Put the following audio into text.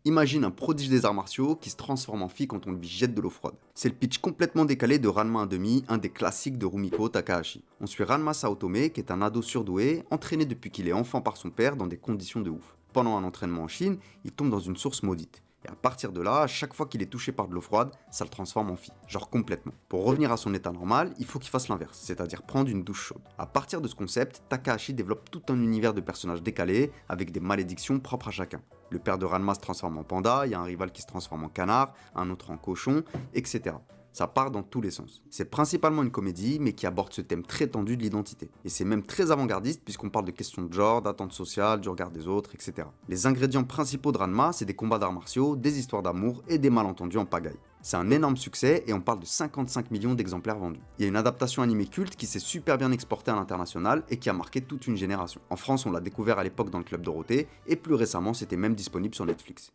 Imagine un prodige des arts martiaux qui se transforme en fille quand on lui jette de l'eau froide. C'est le pitch complètement décalé de Ranma 1/2, un des classiques de Rumiko Takahashi. On suit Ranma Saotome, qui est un ado surdoué, entraîné depuis qu'il est enfant par son père dans des conditions de ouf. Pendant un entraînement en Chine, il tombe dans une source maudite. Et à partir de là, à chaque fois qu'il est touché par de l'eau froide, ça le transforme en fille, genre complètement. Pour revenir à son état normal, il faut qu'il fasse l'inverse, c'est-à-dire prendre une douche chaude. À partir de ce concept, Takahashi développe tout un univers de personnages décalés, avec des malédictions propres à chacun. Le père de Ranma se transforme en panda, il y a un rival qui se transforme en canard, un autre en cochon, etc. Ça part dans tous les sens. C'est principalement une comédie, mais qui aborde ce thème très tendu de l'identité. Et c'est même très avant-gardiste, puisqu'on parle de questions de genre, d'attente sociale, du regard des autres, etc. Les ingrédients principaux de Ranma, c'est des combats d'arts martiaux, des histoires d'amour et des malentendus en pagaille. C'est un énorme succès et on parle de 55 millions d'exemplaires vendus. Il y a une adaptation animée culte qui s'est super bien exportée à l'international et qui a marqué toute une génération. En France, on l'a découvert à l'époque dans le Club Dorothée et plus récemment, c'était même disponible sur Netflix.